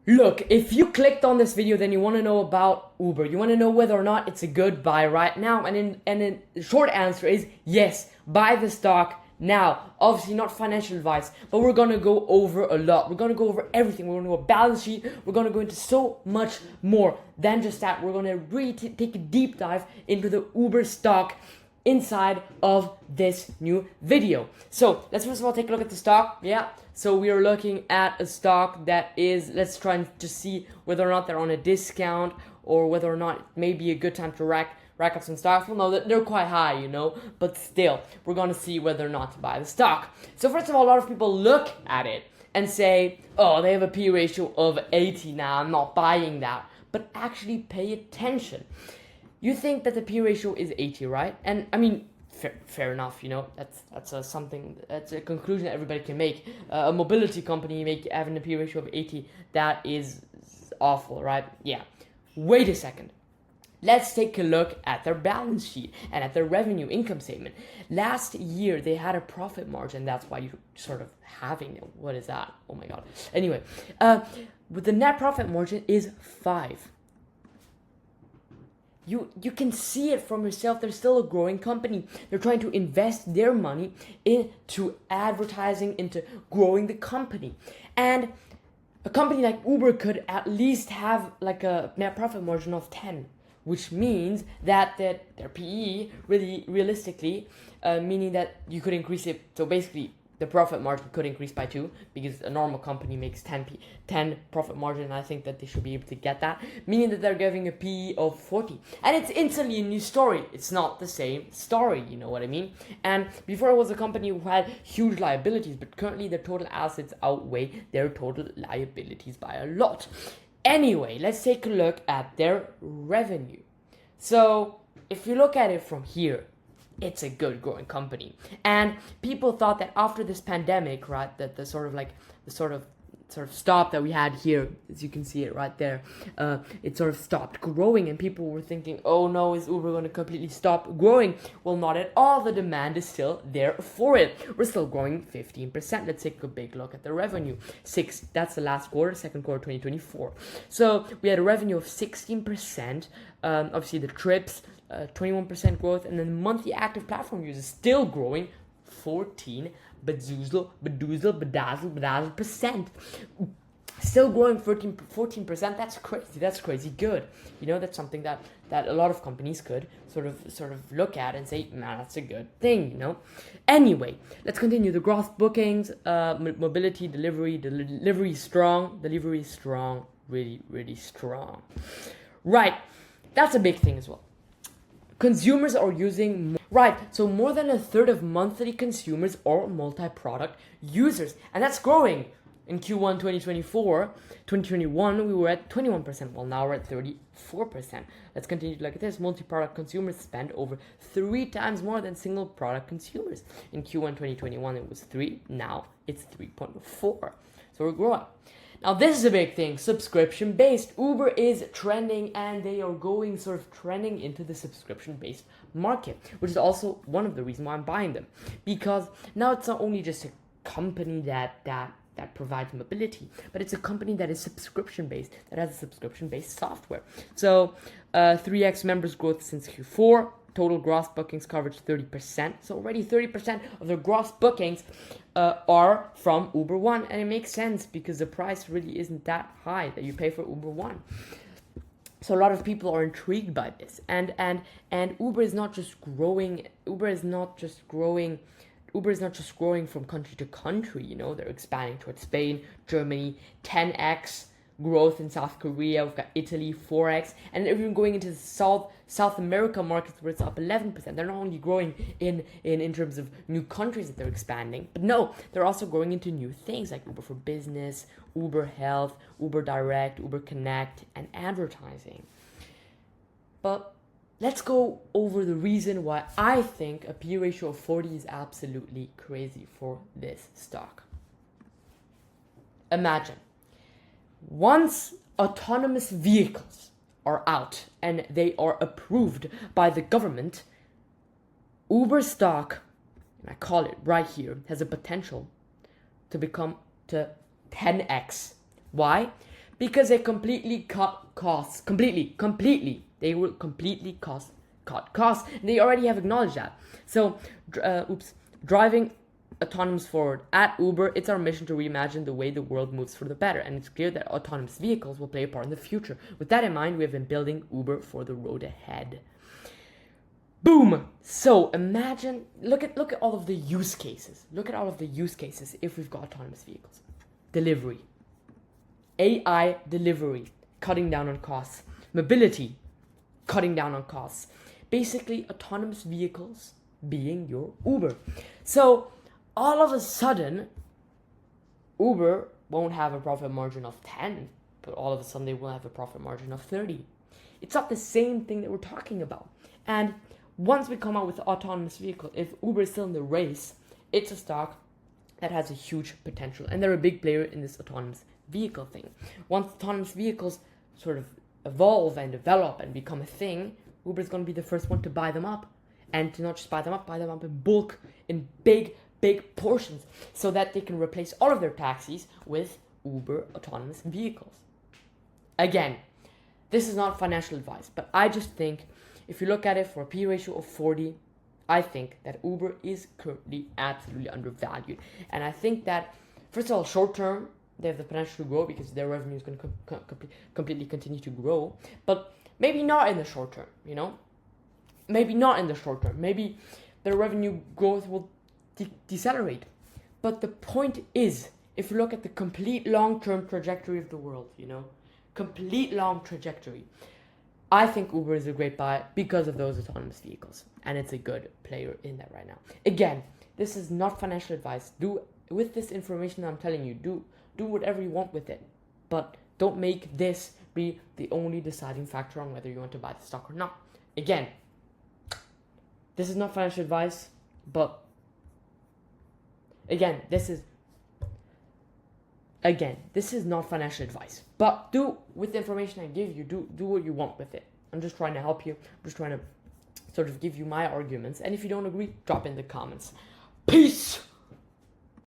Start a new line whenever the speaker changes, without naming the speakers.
Look, if you clicked on this video, then you want to know about Uber. You want to know whether or not it's a good buy right now. And the short answer is yes, buy the stock now. Obviously not financial advice, but we're going to go over a lot. We're going to go over everything. We're going to go over balance sheet. We're going to go into so much more than just that. We're going to really take a deep dive into the Uber stock inside of this new video. So let's first of all take a look at the stock. Yeah, so we are looking at a stock that is, let's try and just see whether or not they're on a discount or whether or not it may be a good time to rack up some stocks. We'll know that they're quite high, but still, we're going to see whether or not to buy the stock. So first of all, a lot of people look at it and say, oh, they have a P ratio of 80 now, I'm not buying that. But actually pay attention. You think that the P ratio is 80, right? And I mean, fair enough, that's a conclusion that everybody can make. A mobility company having a P ratio of 80, that is awful, right? Yeah. Wait a second. Let's take a look at their balance sheet and at their revenue income statement. Last year, they had a profit margin. That's why you're sort of having it. What is that? Oh my God. Anyway, with the net profit margin is 5. You can see it from yourself. They're still a growing company. They're trying to invest their money into advertising, into growing the company. And a company like Uber could at least have like a net profit margin of 10, which means that their PE really realistically, meaning that you could increase it. So basically, the profit margin could increase by 2 because a normal company makes 10 profit margin, and I think that they should be able to get that, meaning that they're giving a PE of 40. And it's instantly a new story. It's not the same story, you know what I mean? And before it was a company who had huge liabilities, but currently their total assets outweigh their total liabilities by a lot. Anyway, let's take a look at their revenue. So if you look at it from here, it's a good growing company. And people thought that after this pandemic, right, that the sort of stop that we had here, as you can see it right there, it sort of stopped growing, and people were thinking, oh no, is Uber going to completely stop growing? Well, not at all. The demand is still there for it. We're still growing 15%. Let's take a big look at the revenue. That's the last quarter, second quarter 2024. So we had a revenue of 16%. Obviously the trips, 21% growth, and then the monthly active platform users still growing 14% percent. Still growing 14%. That's crazy. That's crazy good. That's something that a lot of companies could sort of look at and say, man, that's a good thing. Anyway, let's continue. The gross bookings, mobility, delivery is strong. Delivery is strong. Really, really strong. Right. That's a big thing as well. Consumers are using, so more than a third of monthly consumers are multi-product users, and that's growing. In Q1 2021, we were at 21%, well now we're at 34%. Let's continue to look at this. Multi-product consumers spend over 3 times more than single product consumers. In Q1 2021, it was 3, now it's 3.4. So we're growing. Now this is a big thing, subscription-based. Uber is trending, and they are going sort of trending into the subscription-based market, which is also one of the reasons why I'm buying them. Because now it's not only just a company that provides mobility, but it's a company that is subscription-based, that has a subscription-based software. So 3x members growth since Q4. Total gross bookings coverage 30%. So already 30% of their gross bookings are from Uber One. And it makes sense because the price really isn't that high that you pay for Uber One. So a lot of people are intrigued by this. And Uber is not just growing. Uber is not just growing from country to country. They're expanding towards Spain, Germany, 10x. Growth in South Korea, we've got Italy, 4x, and even going into the South America markets where it's up 11%. They're not only growing in terms of new countries that they're expanding, but no, they're also growing into new things like Uber for Business, Uber Health, Uber Direct, Uber Connect, and advertising. But let's go over the reason why I think a P ratio of 40 is absolutely crazy for this stock. Imagine. Once autonomous vehicles are out and they are approved by the government, Uber stock, and I call it right here, has a potential to become to 10x. Why? Because they completely cut costs. Completely. They will completely cut costs. And they already have acknowledged that. So, driving autonomous forward. At Uber, it's our mission to reimagine the way the world moves for the better. And it's clear that autonomous vehicles will play a part in the future. With that in mind, we have been building Uber for the road ahead. Boom! So imagine, look at all of the use cases. Look at all of the use cases if we've got autonomous vehicles. Delivery. AI delivery, cutting down on costs. Mobility, cutting down on costs. Basically, autonomous vehicles being your Uber. So all of a sudden, Uber won't have a profit margin of 10, but all of a sudden they will have a profit margin of 30. It's not the same thing that we're talking about. And once we come out with the autonomous vehicle, if Uber is still in the race, it's a stock that has a huge potential. And they're a big player in this autonomous vehicle thing. Once autonomous vehicles sort of evolve and develop and become a thing, Uber is going to be the first one to buy them up. And to not just buy them up in bulk, in big portions, so that they can replace all of their taxis with Uber autonomous vehicles. Again, this is not financial advice, but I just think if you look at it for a P ratio of 40, I think that Uber is currently absolutely undervalued. And I think that, first of all, short term, they have the potential to grow because their revenue is going to completely continue to grow. But maybe not in the short term, you know? Maybe not in the short term. Maybe their revenue growth will decelerate. But the point is, if you look at the complete long-term trajectory of the world, you know? Complete long trajectory. I think Uber is a great buy because of those autonomous vehicles. And it's a good player in that right now. Again, this is not financial advice. With this information I'm telling you, do whatever you want with it. But don't make this be the only deciding factor on whether you want to buy the stock or not. Again, this is not financial advice, but this is not financial advice. But with the information I give you, do what you want with it. I'm just trying to help you. I'm just trying to sort of give you my arguments. And if you don't agree, drop in the comments. Peace!